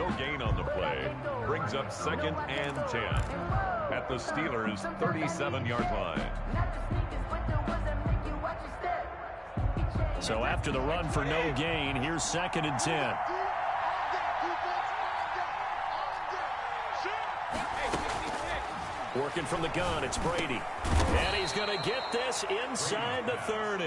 No gain on the play. Brings up 2nd and 10 at the Steelers' 37-yard line. So after the run for no gain, here's 2nd and 10. Working from the gun, it's Brady. And he's going to get this inside the 30.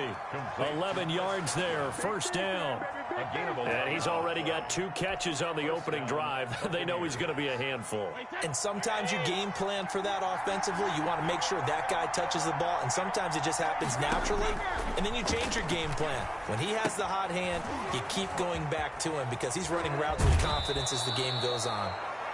11 yards there, first down. And he's already got 2 catches on the opening drive. They know he's going to be a handful. And sometimes you game plan for that offensively. You want to make sure that guy touches the ball, and sometimes it just happens naturally, and then you change your game plan. When he has the hot hand, you keep going back to him because he's running routes with confidence as the game goes on.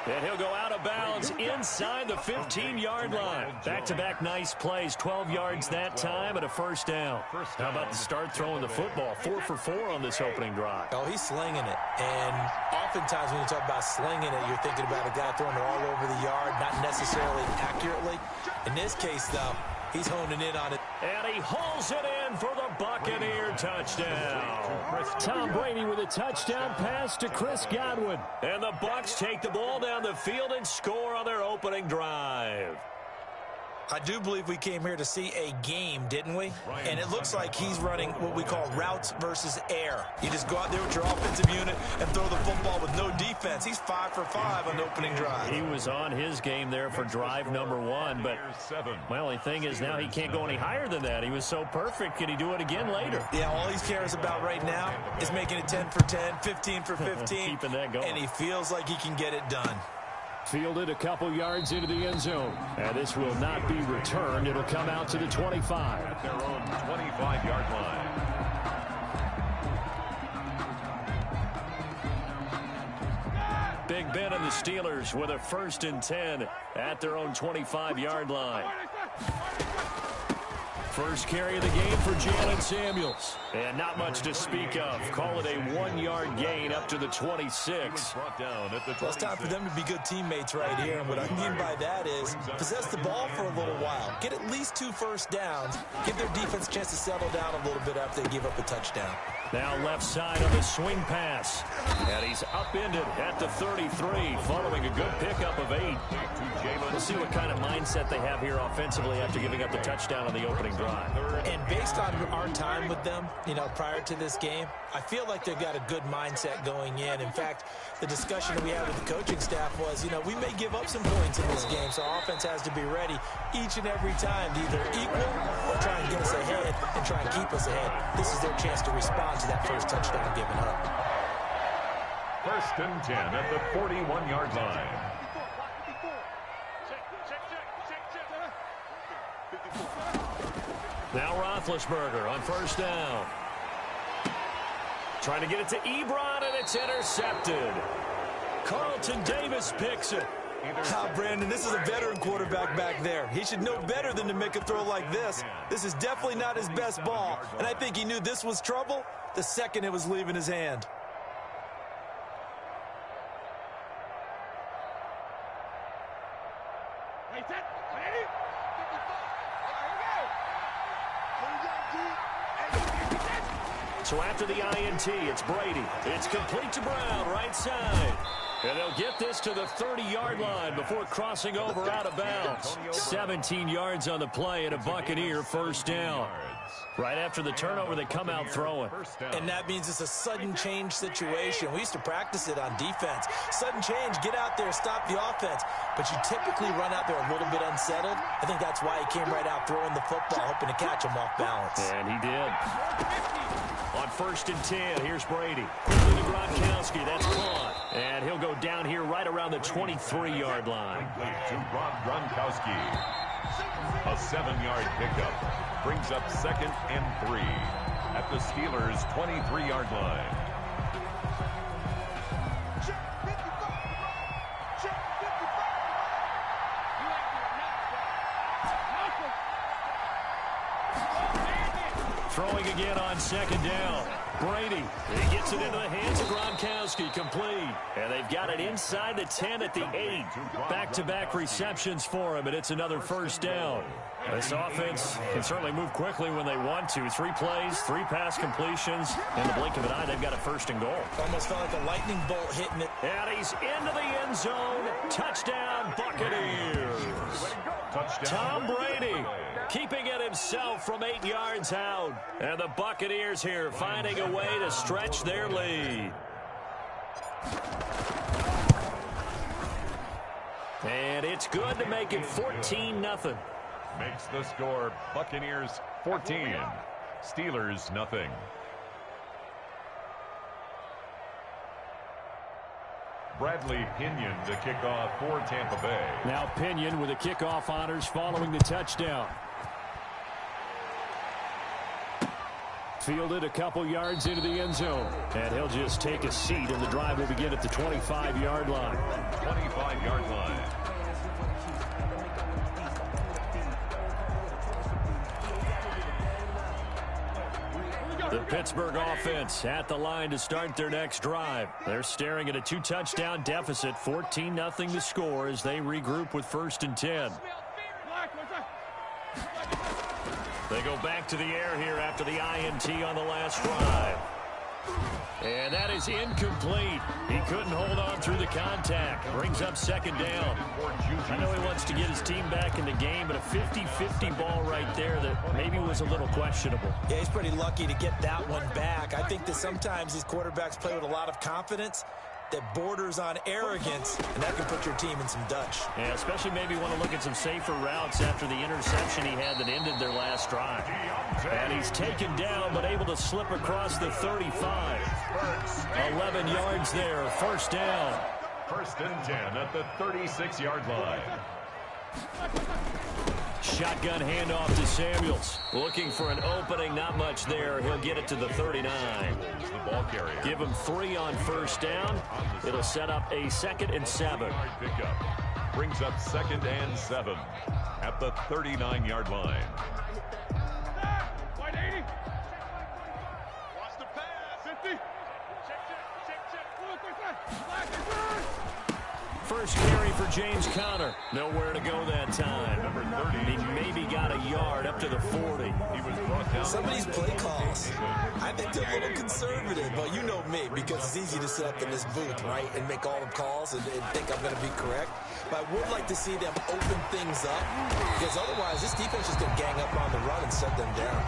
And he'll go out of bounds inside the 15-yard line. Back-to-back nice plays, 12 yards that time and a first down. How about the start throwing the football? 4 for 4 on this opening drive. Oh, he's slinging it. And oftentimes when you talk about slinging it, you're thinking about a guy throwing it all over the yard, not necessarily accurately. In this case, though, he's honing in on it. And he hauls it in for the Buccaneer touchdown. Tom Brady with a touchdown pass to Chris Godwin. And the Bucs take the ball down the field and score on their opening drive. I do believe we came here to see a game, didn't we? And it looks like he's running what we call routes versus air. You just go out there with your offensive unit and throw the football with no defense. He's 5 for 5 on the opening drive. He was on his game there for drive number 1, but my only thing is now he can't go any higher than that. He was so perfect. Can he do it again later? Yeah, all he cares about right now is making it 10 for 10, 15 for 15. Keeping that going. And he feels like he can get it done. Fielded a couple yards into the end zone. And this will not be returned. It'll come out to the 25. At their own 25-yard line. Big Ben and the Steelers with a 1st and 10 at their own 25-yard line. First carry of the game for Jalen Samuels. And not much to speak of. Call it a 1-yard gain up to the 26. Well, it's time for them to be good teammates right here. And what I mean by that is possess the ball for a little while. Get at least 2 first downs. Give their defense a chance to settle down a little bit after they give up a touchdown. Now left side of the swing pass. And he's upended at the 33 following a good pickup of 8. We'll see what kind of mindset they have here offensively after giving up the touchdown on the opening drive. And based on our time with them, prior to this game, I feel like they've got a good mindset going in. In fact, the discussion we had with the coaching staff was, we may give up some points in this game, so our offense has to be ready each and every time to either equal or try and get us ahead and try and keep us ahead. This is their chance to respond to that first touchdown given up. 1st and 10 at the 41-yard line. Now Roethlisberger on 1st down. Trying to get it to Ebron, and it's intercepted. Carlton Davis picks it. Brandon, this is a veteran quarterback back there. He should know better than to make a throw like this. This is definitely not his best ball, and I think he knew this was trouble the second it was leaving his hand. So after the INT, it's Brady. It's complete to Brown, right side. And they'll get this to the 30-yard line before crossing over out of bounds. 17 yards on the play and a Buccaneer first down. Right after the turnover, they come out throwing. And that means it's a sudden change situation. We used to practice it on defense. Sudden change, get out there, stop the offense. But you typically run out there a little bit unsettled. I think that's why he came right out throwing the football, hoping to catch him off balance. And he did. On 1st and 10, here's Brady. Quickly to Gronkowski, that's caught. And he'll go down here right around the 23-yard line. To Gronkowski. A 7-yard pickup. Brings up 2nd and 3 at the Steelers' 23-yard line. Throwing again on 2nd down. Brady, he gets it into the hands of Gronkowski, complete. And they've got it inside the 10 at the 8. Back-to-back receptions for him, and it's another first down. This offense can certainly move quickly when they want to. 3 plays, 3 pass completions. In the blink of an eye, they've got a 1st and goal. Almost felt like a lightning bolt hitting it. And he's into the end zone. Touchdown, Buccaneers. Tom Brady keeping it himself from 8 yards out. And the Buccaneers here finding a way to stretch their lead. And it's good to make it 14-0. Makes the score Buccaneers 14, Steelers nothing. Bradley Pinion to kick off for Tampa Bay. Now Pinion with the kickoff honors following the touchdown. Fielded a couple yards into the end zone. And he'll just take a seat, and the drive will begin at the 25-yard line. 25-yard line. The Pittsburgh offense at the line to start their next drive. They're staring at a 2-touchdown deficit, 14-0 the score as they regroup with 1st and 10. They go back to the air here after the INT on the last drive. And that is incomplete. He couldn't hold on through the contact. Brings up 2nd down. I know he wants to get his team back in the game, but a 50-50 ball right there that maybe was a little questionable. Yeah, he's pretty lucky to get that one back. I think that sometimes these quarterbacks play with a lot of confidence that borders on arrogance, and that can put your team in some Dutch. Yeah, especially maybe want to look at some safer routes after the interception he had that ended their last drive. And he's taken down, but able to slip across the 35. 11 yards there, 1st down. 1st and 10 at the 36-yard line. Shotgun handoff to Samuels. Looking for an opening, not much there. He'll get it to the 39. The ball carrier. Give him 3 on 1st down. It'll set up a 2nd and 7. Pickup. Brings up 2nd and 7 at the 39-yard line. White 80. Watch the pass. 50. First carry for James Conner. Nowhere to go that time. Number 30. He maybe got a yard up to the 40. He was brought down. Some of these play calls, I think they're a little conservative, but you know me, because it's easy to sit up in this booth, right, and make all the calls and think I'm going to be correct. But I would like to see them open things up, because otherwise this defense is going to gang up on the run and shut them down.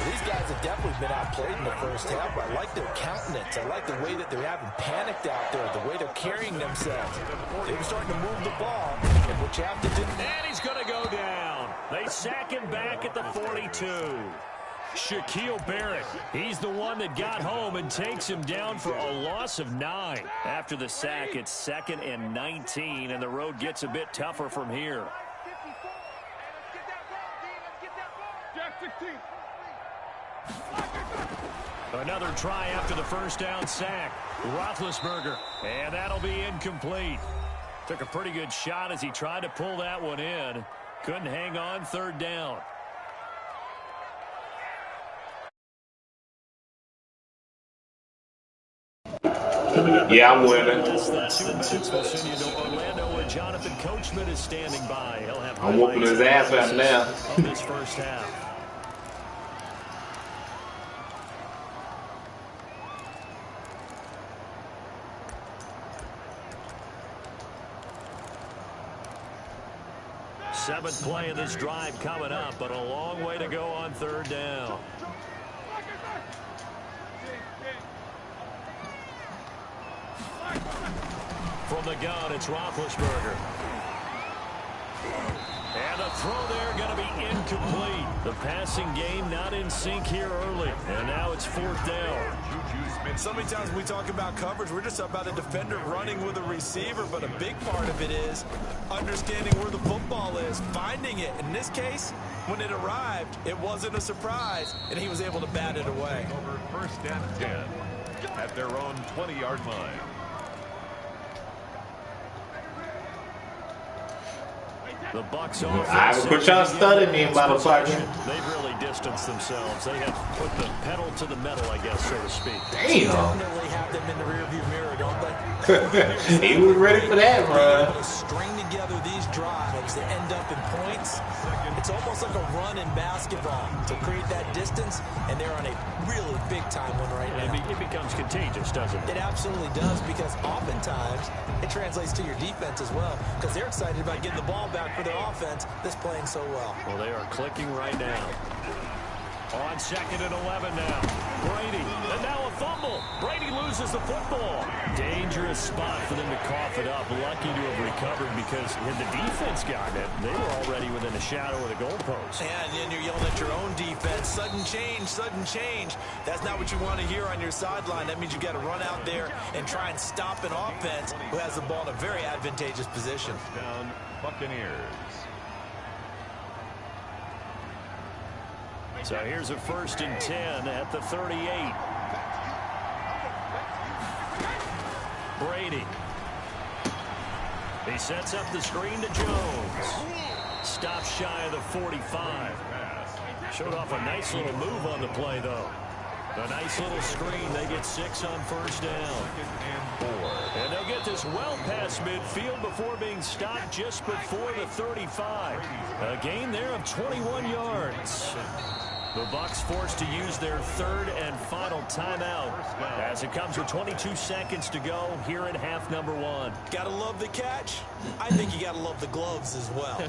These guys have definitely been outplayed in the 1st half, but I like their countenance. I like the way that they're having panicked out there, the way they're carrying themselves. They were starting to move the ball, and which half they didn't. And he's going to go down. They sack him back at the 42. Shaquille Barrett, he's the one that got home and takes him down for a loss of 9. After the sack, it's 2nd and 19, and the road gets a bit tougher from here. Another try after the 1st down sack. Roethlisberger, and that'll be incomplete. Took a pretty good shot as he tried to pull that one in. Couldn't hang on 3rd down. Yeah, I'm winning. We'll send you to Orlando where Jonathan Coachman is standing by. He'll have I'm whooping his ass right now. Of this 1st half. Seventh play of this drive coming up, but a long way to go on 3rd down. From the gun, it's Roethlisberger. And the throw there going to be incomplete. The passing game not in sync here early. And now it's 4th down. So many times when we talk about coverage, we're just about a defender running with a receiver, but a big part of it is understanding where the football is, finding it. In this case, when it arrived, it wasn't a surprise, and he was able to bat it away. Over 1st and 10 at their own 20-yard line. The Bucs I will put y'all studying me, motherfucker. They've really distanced themselves. They have put the pedal to the metal, I guess, so to speak. Damn. Definitely have them in the rearview mirror, don't they? He was ready for that run. Able to string together these drives that end up in points. It's almost like a run in basketball to create that distance, and they're on a really big-time one right now. It becomes contagious, doesn't it? It absolutely does, because oftentimes it translates to your defense as well, because they're excited about getting the ball back for their offense that's playing so well. Well, they are clicking right now. On 2nd and 11 now. Brady, and now a fumble. Brady loses the football. Dangerous spot for them to cough it up. Lucky to have recovered, because had the defense gotten it, they were already within the shadow of the goalpost. And then you're yelling at your own defense. Sudden change, sudden change. That's not what you want to hear on your sideline. That means you got to run out there and try and stop an offense who has the ball in a very advantageous position. Down Buccaneers. So here's a 1st and 10 at the 38. Brady. He sets up the screen to Jones. Stops shy of the 45. Showed off a nice little move on the play, though. A nice little screen. They get 6 on 1st down. And they'll get this well past midfield before being stopped just before the 35. A gain there of 21 yards. The Bucs forced to use their 3rd and final timeout as it comes with 22 seconds to go here in half number 1. Gotta love the catch. I think you gotta love the gloves as well.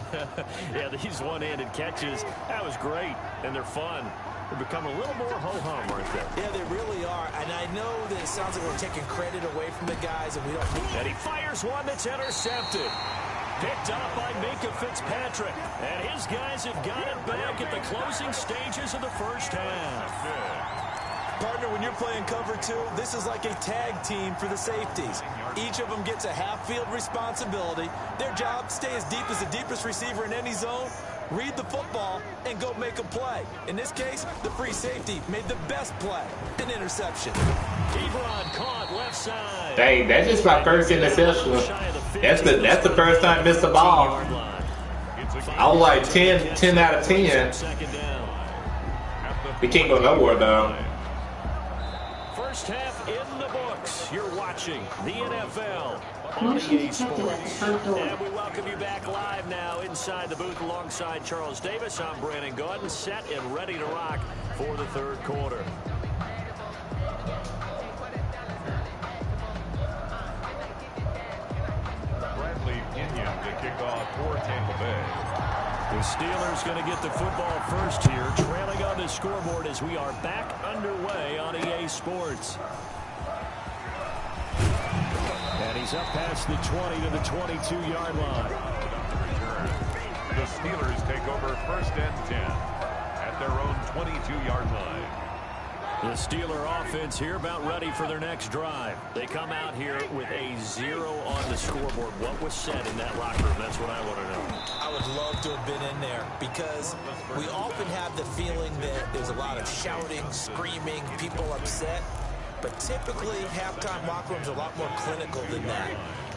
Yeah, these one-handed catches, that was great, and they're fun. They become a little more ho-hum, aren't they? Yeah, they really are. And I know that it sounds like we're taking credit away from the guys, and we don't need. And he fires one that's intercepted. Picked up by Minka Fitzpatrick. And his guys have got it back at the closing stages of the 1st half. Partner, when you're playing cover 2, this is like a tag team for the safeties. Each of them gets a half-field responsibility. Their job, stay as deep as the deepest receiver in any zone, read the football, and go make a play. In this case, the free safety made the best play, an interception. Ebron caught left side. Dang, that's just my first interception. That's the first time I missed the ball. I was like 10 out of 10. We can't go nowhere, though. 1st half in the books. You're watching the NFL on EA Sports. And we welcome you back live now inside the booth alongside Charles Davis. I'm Brandon Gordon, set and ready to rock for the 3rd quarter. To kick off for Tampa Bay. The Steelers going to get the football first here, trailing on the scoreboard as we are back underway on EA Sports. And he's up past the 20 to the 22-yard line. The Steelers take over 1st and 10 at their own 22-yard line. The Steeler offense here about ready for their next drive. They come out here with a 0 on the scoreboard. What was said in that locker room? That's what I want to know. I would love to have been in there, because we often have the feeling that there's a lot of shouting, screaming, people upset. But typically, halftime locker rooms are a lot more clinical than that.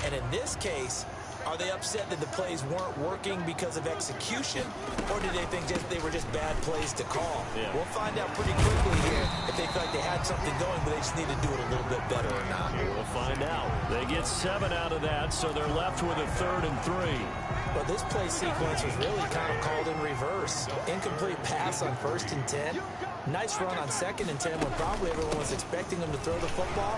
And in this case, are they upset that the plays weren't working because of execution, or did they think they were just bad plays to call? Yeah. We'll find out pretty quickly here if they feel like they had something going, but they just need to do it a little bit better or not. We'll find out. They get 7 out of that, so they're left with a 3rd and 3. Well, this play sequence was really kind of called in reverse. Incomplete pass on 1st and 10. Nice run on 2nd and 10 when probably everyone was expecting them to throw the football.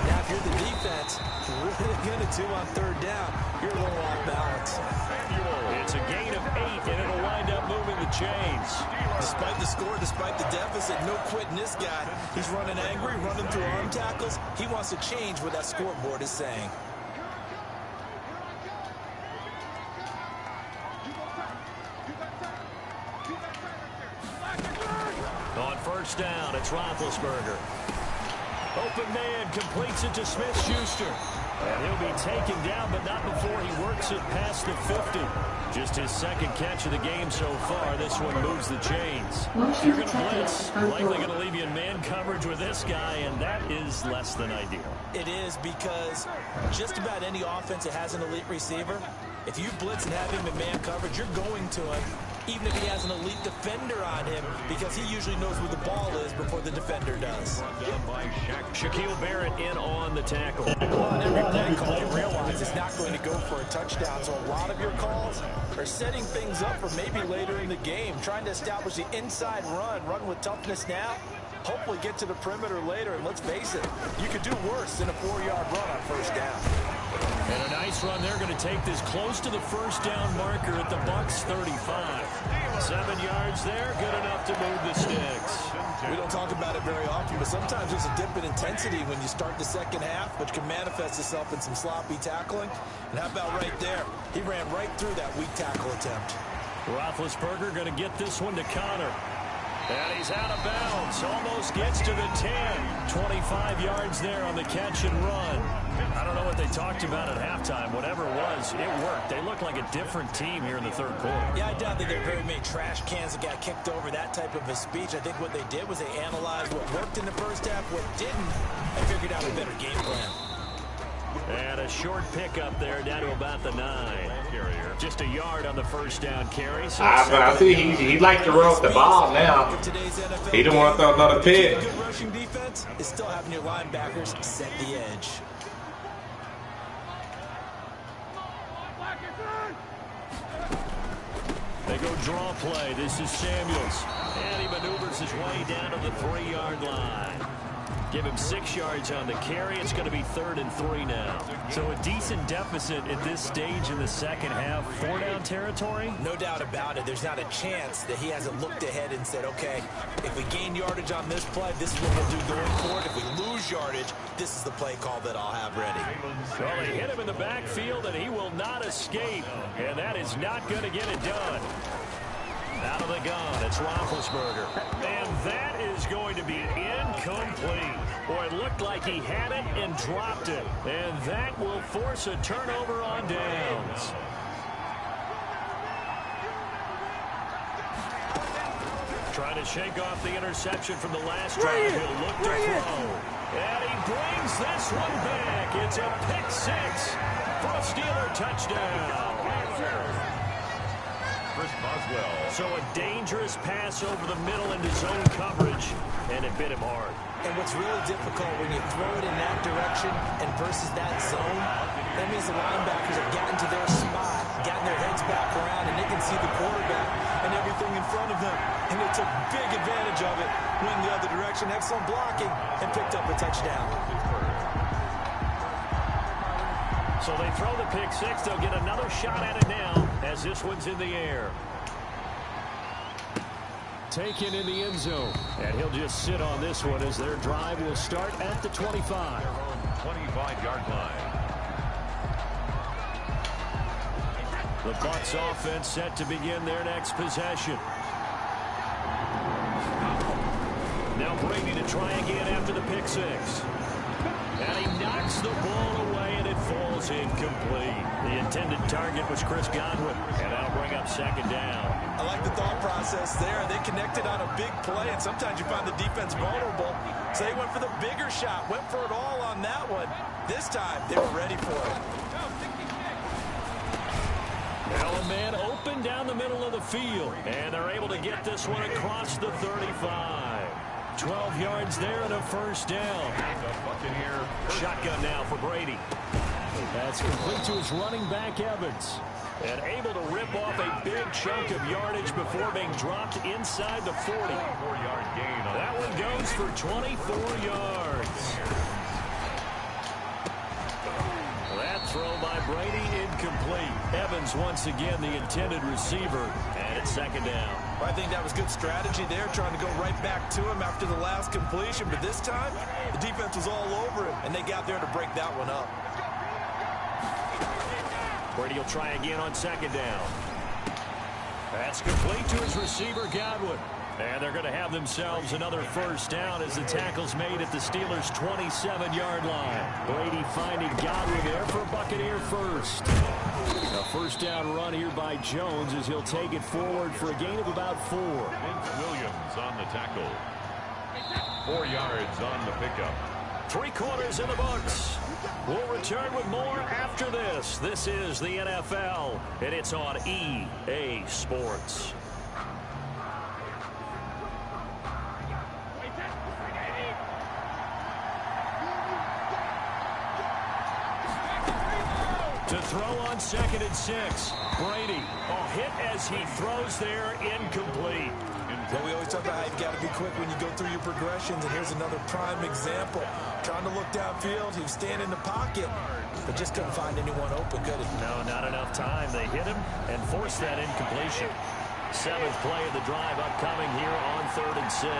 Now, if you're the defense, really going to do on 3rd down, you're a little off balance. It's a gain of 8, and it'll wind up moving the chains. Despite the score, despite the deficit, no quitting this guy. He's running angry, running through arm tackles. He wants to change what that scoreboard is saying. On 1st down, it's Roethlisberger. Open man completes it to Smith-Schuster. And he'll be taken down, but not before he works it past the 50. Just his 2nd catch of the game so far. This one moves the chains. You're going to blitz. Likely going to leave you in man coverage with this guy, and that is less than ideal. It is, because just about any offense that has an elite receiver, if you blitz and have him in man coverage, you're going to him, even if he has an elite defender on him, because he usually knows where the ball is before the defender does. Shaquille Barrett in on the tackle. Well, every play for a touchdown. So a lot of your calls are setting things up for maybe later in the game, trying to establish the inside run with toughness now, hopefully get to the perimeter later. And let's face it, you could do worse than a 4-yard run on first down. And a nice run. They're going to take this close to the first down marker at the Bucs 35. 7 yards there, good enough to move the sticks. We don't talk about it very often, but sometimes there's a dip in intensity when you start the second half, which can manifest itself in some sloppy tackling. And how about right there? He ran right through that weak tackle attempt. Roethlisberger going to get this one to Connor. And he's out of bounds. Almost gets to the 10. 25 yards there on the catch and run. I don't know what they talked about at halftime. Whatever it was, it worked. They look like a different team here in the third quarter. Yeah, I doubt that there are very many trash cans that got kicked over, that type of a speech. I think what they did was they analyzed what worked in the first half, what didn't, and figured out a better game plan. And a short pickup there down to about the 9. Just a yard on the first down carry. So I see he like to run with the ball now. He don't want to throw another pick. Good rushing defense is still having your linebackers set the edge. They go draw play. This is Samuels. And he maneuvers his way down to the 3-yard line. Give him 6 yards on the carry. It's going to be 3rd and 3 now. So a decent deficit at this stage in the second half. 4-down territory? No doubt about it. There's not a chance that he hasn't looked ahead and said, okay, if we gain yardage on this play, this is what we'll do going forward. If we lose yardage, this is the play call that I'll have ready. Well, they hit him in the backfield, and he will not escape. And that is not going to get it done. Out of the gun, it's Roethlisberger. And that is going to be incomplete. Boy, it looked like he had it and dropped it. And that will force a turnover on downs. Trying to shake off the interception from the last drive. He'll look to throw. And he brings this one back. It's a pick 6 for a Steeler touchdown. So a dangerous pass over the middle into zone coverage, and it bit him hard. And what's really difficult when you throw it in that direction and versus that zone, that means the linebackers have gotten to their spot, gotten their heads back around, and they can see the quarterback and everything in front of them. And they took big advantage of it, went the other direction, excellent blocking, and picked up a touchdown. So they throw the pick 6. They'll get another shot at it now as this one's in the air. Taken in the end zone. And he'll just sit on this one as their drive will start at the 25. 25-yard line. The Bucs offense set to begin their next possession. Now Brady to try again after the pick 6. And he knocks the ball away, and it falls incomplete. The intended target was Chris Godwin, and that'll bring up second down. I like the thought process there. They connected on a big play, and sometimes you find the defense vulnerable. So they went for the bigger shot, went for it all on that one. This time, they were ready for it. Now a man open down the middle of the field, and they're able to get this one across the 35. 12 yards there and a first down. Shotgun now for Brady. That's complete to his running back, Evans. And able to rip off a big chunk of yardage before being dropped inside the 40. 4-yard gain. That one goes for 24 yards. That throw by Brady incomplete. Evans once again the intended receiver. And it's second down. Well, I think that was good strategy there, trying to go right back to him after the last completion. But this time, the defense was all over him, and they got there to break that one up. Brady will try again on second down. That's complete to his receiver, Godwin. And they're going to have themselves another first down as the tackle's made at the Steelers' 27-yard line. Brady finding Godwin there for a Buccaneer first. A first down run here by Jones as he'll take it forward for a gain of about 4. Vince Williams on the tackle. 4 yards on the pickup. 3 quarters in the books. We'll return with more after this. This is the NFL, and it's on EA Sports. To throw on 2nd and 6. Brady, hit as he throws there, incomplete. Well, we always talk about how you've got to be quick when you go through your progressions, and here's another prime example. Trying to look downfield, he was standing in the pocket, but just couldn't find anyone open, could he? No, not enough time. They hit him and forced that incompletion. 7th play of the drive upcoming here on 3rd and 6.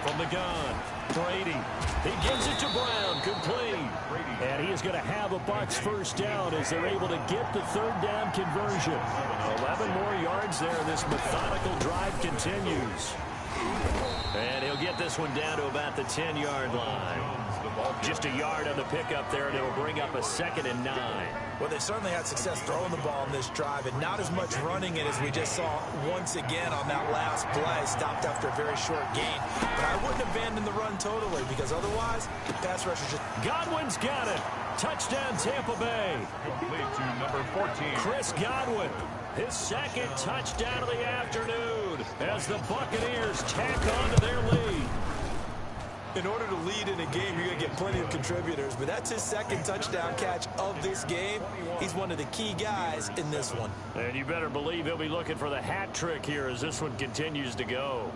From the gun, Brady. He gives it to Brown, complete. And he is going to have a Bucs first down as they're able to get the 3rd down conversion. 11 more yards there. This methodical drive continues. And he'll get this one down to about the 10-yard line. Just a yard on the pickup there, and it'll bring up a 2nd and 9. Well, they certainly had success throwing the ball in this drive, and not as much running it as we just saw once again on that last play. Stopped after a very short gain. But I wouldn't abandon the run totally, because otherwise, the pass rush is just... Godwin's got it. Touchdown, Tampa Bay. Complete to number 14. Chris Godwin. His 2nd touchdown of the afternoon as the Buccaneers tack on to their lead. In order to lead in a game, you're going to get plenty of contributors, but that's his 2nd touchdown catch of this game. He's one of the key guys in this one. And you better believe he'll be looking for the hat trick here as this one continues to go.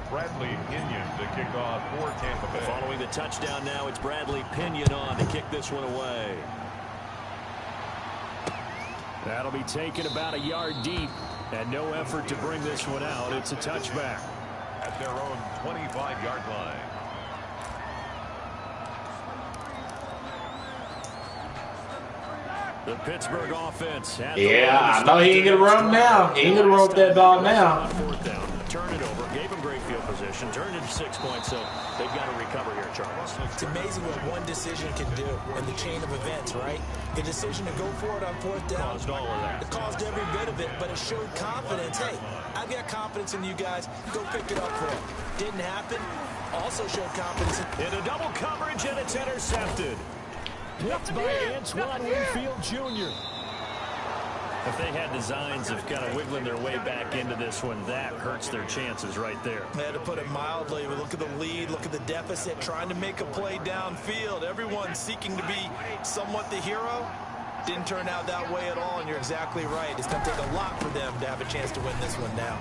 Bradley Pinion to kick off for Tampa Bay. Following the touchdown now, it's Bradley Pinion on to kick this one away. That'll be taken about a yard deep, and no effort to bring this one out. It's a touchback. At their own 25-yard line. The Pittsburgh offense. Yeah, I know he ain't going to run now. He ain't going to run with that ball now. 4th down. Turn it over. Gave him great field position. Turned it to 6 points, so they've got to recover here, Charles. It's amazing what one decision can do in the chain of events, right? The decision to go for it on 4th down. Caused all of that. It caused every bit of it, but it showed confidence. Hey, I've got confidence in you guys. Go pick it up for it. Didn't happen. Also showed confidence in a double coverage, and it's intercepted. Picked by Antoine Winfield Jr. If they had designs of kind of wiggling their way back into this one, that hurts their chances right there. They had to put it mildly. Look at the lead, look at the deficit, trying to make a play downfield. Everyone seeking to be somewhat the hero. Didn't turn out that way at all, and you're exactly right. It's going to take a lot for them to have a chance to win this one now.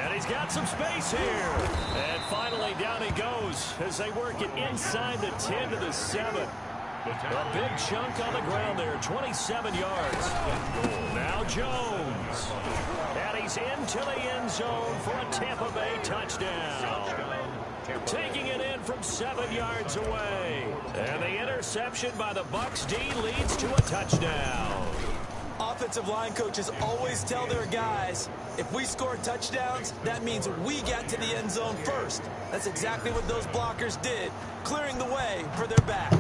And he's got some space here. And finally down he goes as they work it inside the 10 to the 7. A big chunk on the ground there, 27 yards. Now Jones. And he's into the end zone for a Tampa Bay touchdown. Taking it in from 7 yards away. And the interception by the Bucs D leads to a touchdown. Offensive line coaches always tell their guys, if we score touchdowns, that means we got to the end zone first. That's exactly what those blockers did, clearing the way for their back.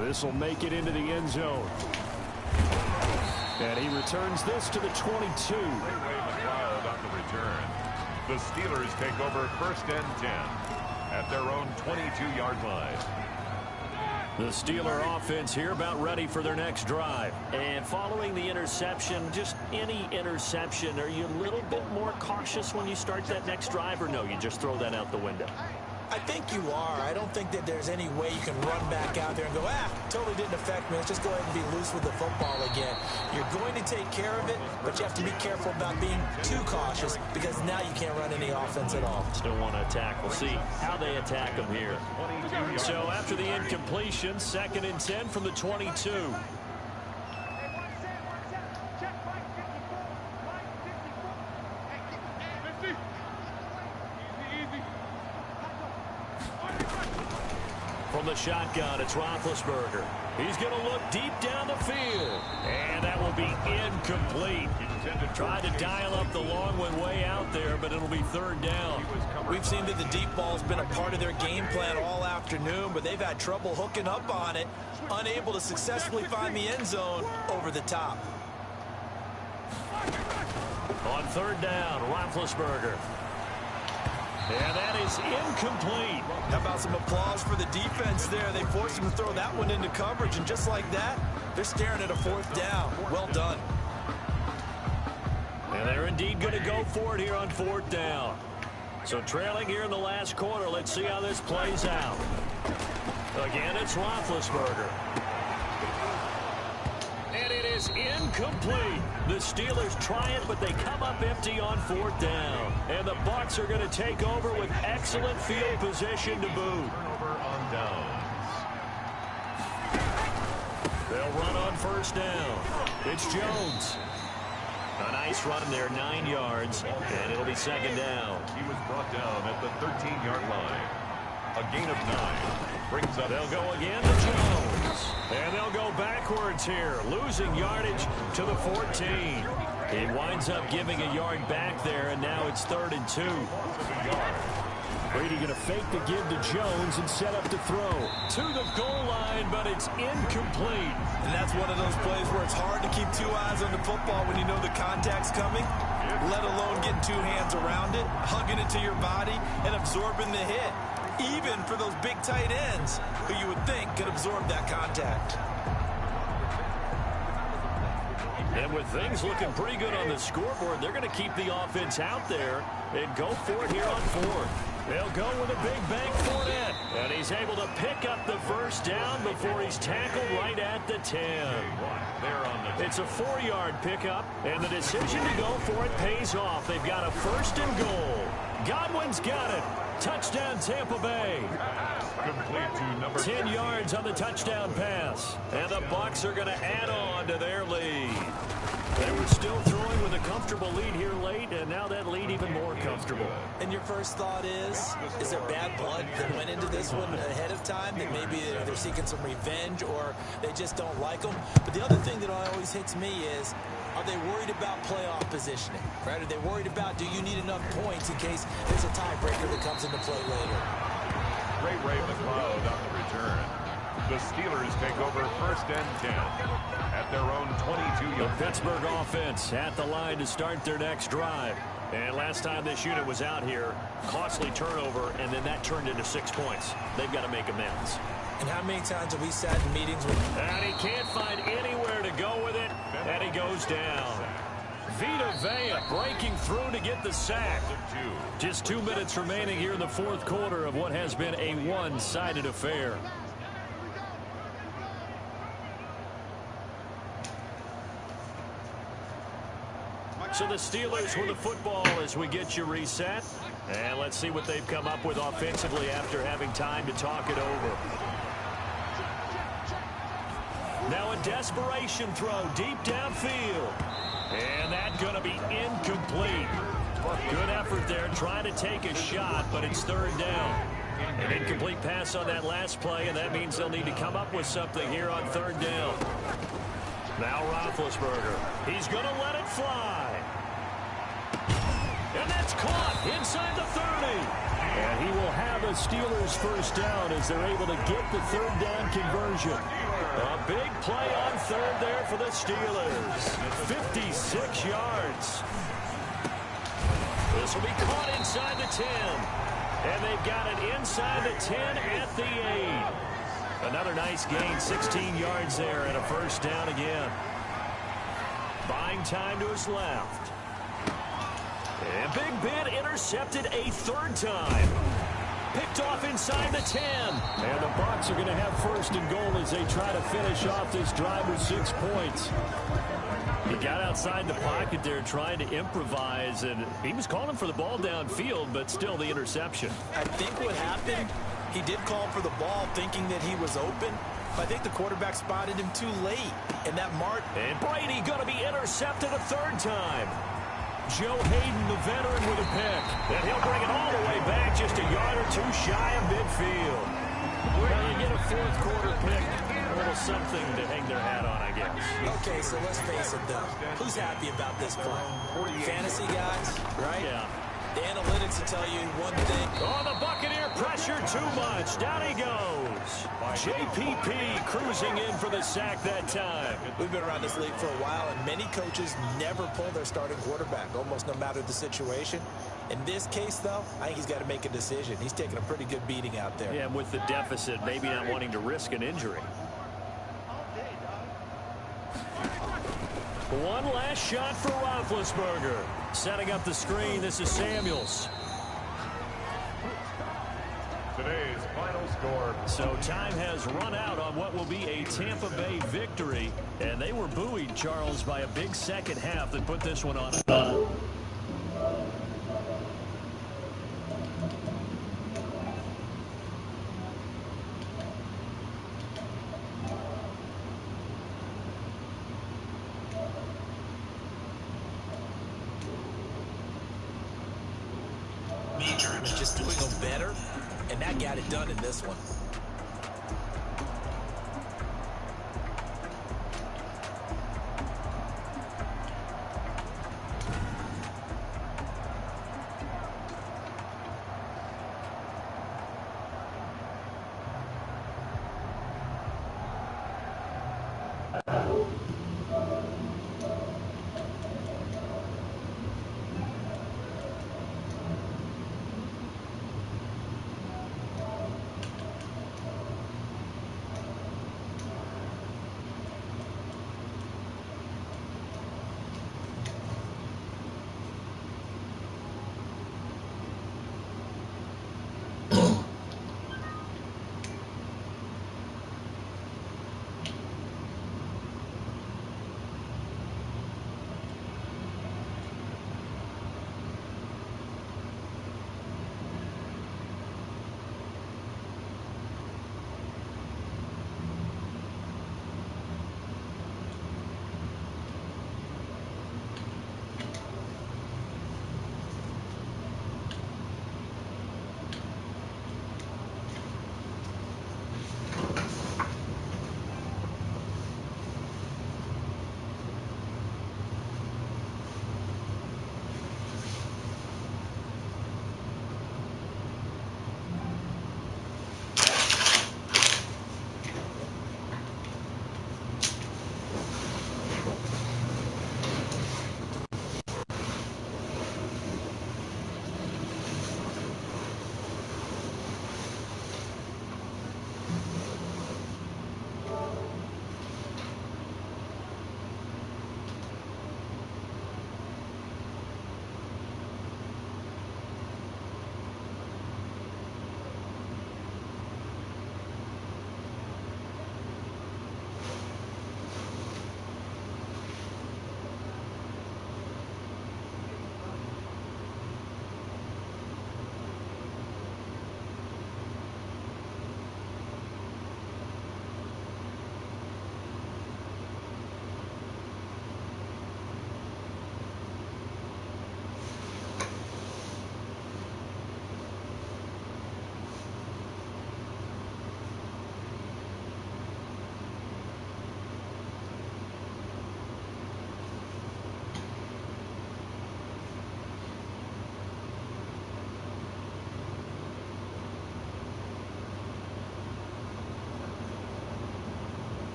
This will make it into the end zone. And he returns this to the 22. McLeod on the return. The Steelers take over 1st and 10 at their own 22-yard line. The Steeler offense here about ready for their next drive. And following the interception, just any interception, are you a little bit more cautious when you start that next drive, or no, you just throw that out the window? I think you are. I don't think that there's any way you can run back out there and go, totally didn't affect me. Let's just go ahead and be loose with the football again. You're going to take care of it, but you have to be careful about being too cautious because now you can't run any offense at all. Still want to attack. We'll see how they attack them here. So after the incompletion, 2nd and 10 from the 22. From the shotgun, it's Roethlisberger. He's going to look deep down the field. And that will be incomplete. Tried to dial up the long one way out there, but it'll be 3rd down. We've seen that the deep ball's been a part of their game plan all afternoon, but they've had trouble hooking up on it, unable to successfully find the end zone over the top. On 3rd down, Roethlisberger. And that is incomplete. How about some applause for the defense there? They forced him to throw that one into coverage, and just like that, They're staring at a 4th down. Well done. And they're indeed going to go for it here on 4th down. So trailing here in the last quarter. Let's see how this plays out. Again, it's Roethlisberger. And it is incomplete. The Steelers try it, but they come up empty on 4th down. And the Bucs are going to take over with excellent field position to boot. Turnover on downs. They'll run on 1st down. It's Jones. A nice run there, 9 yards, and it'll be 2nd down. He was brought down at the 13-yard line. A gain of 9 brings up. They'll go again to Jones. And they'll go backwards here, losing yardage to the 14. He winds up giving a yard back there, and now it's 3rd and 2. Brady going to fake the give to Jones and set up to throw. To the goal line, but it's incomplete. And that's one of those plays where it's hard to keep 2 eyes on the football when you know the contact's coming, let alone getting 2 hands around it, hugging it to your body, and absorbing the hit. Even for those big tight ends who you would think could absorb that contact. And with things looking pretty good on the scoreboard, they're going to keep the offense out there and go for it here on 4th. They'll go with a big bank Fournette. And he's able to pick up the 1st down before he's tackled right at the 10. It's a 4-yard pickup, and the decision to go for it pays off. They've got a 1st and goal. Godwin's got it. Touchdown, Tampa Bay. Complete to number 10 yards on the touchdown pass. And the Bucs are going to add on to their lead. They were still throwing with a comfortable lead here late, and now that lead even more comfortable. And your first thought is there bad blood that went into this one ahead of time, that maybe they're seeking some revenge or they just don't like them? But the other thing that always hits me is, are they worried about playoff positioning? Right? Are they worried about, do you need enough points in case there's a tiebreaker that comes into play later? Ray McLeod on the return. The Steelers take over 1st and 10 at their own 22-yard. The Pittsburgh offense at the line to start their next drive. And last time this unit was out here, costly turnover, and then that turned into 6 points. They've got to make amends. And how many times have we sat in meetings with... And he can't find anywhere to go with it, and he goes down. Vita Vea breaking through to get the sack. Just 2 minutes remaining here in the 4th quarter of what has been a one-sided affair. So the Steelers with the football as we get you reset. And let's see what they've come up with offensively after having time to talk it over. Now a desperation throw deep downfield. And that's going to be incomplete. Good effort there trying to take a shot, but it's 3rd down. An incomplete pass on that last play, and that means they'll need to come up with something here on 3rd down. Now Roethlisberger. He's going to let it fly. And that's caught inside the 30. And he will have a Steelers 1st down as they're able to get the 3rd down conversion. A big play on 3rd there for the Steelers. 56 yards. This will be caught inside the 10. And they've got it inside the 10 at the 8. Another nice gain, 16 yards there and a 1st down again. Buying time to his left. And Big Ben intercepted a 3rd time. Picked off inside the 10. And the Bucs are going to have 1st and goal as they try to finish off this drive with 6 points. He got outside the pocket there trying to improvise, and he was calling for the ball downfield, but still the interception. I think what happened, he did call for the ball thinking that he was open, but I think the quarterback spotted him too late. And that mark. And Brady going to be intercepted a 3rd time. Joe Hayden, the veteran, with a pick. And he'll bring it all the way back just a yard or 2 shy of midfield. Well, you get a 4th quarter pick. A little something to hang their hat on, I guess. Okay, so let's face it, though. Who's happy about this play? Fantasy guys, right? Yeah. The analytics will tell you one thing. Oh, the Buccaneer pressure too much. Down he goes. JPP cruising in for the sack that time. We've been around this league for a while, and many coaches never pull their starting quarterback, almost no matter the situation. In this case, though, I think he's got to make a decision. He's taking a pretty good beating out there. Yeah, with the deficit, maybe not wanting to risk an injury. One last shot for Roethlisberger. Setting up the screen, this is Samuels. Today's final score. So time has run out on what will be a Tampa Bay victory. And they were buoyed, Charles, by a big second half that put this one on. Just doing them better, and that got it done in this one.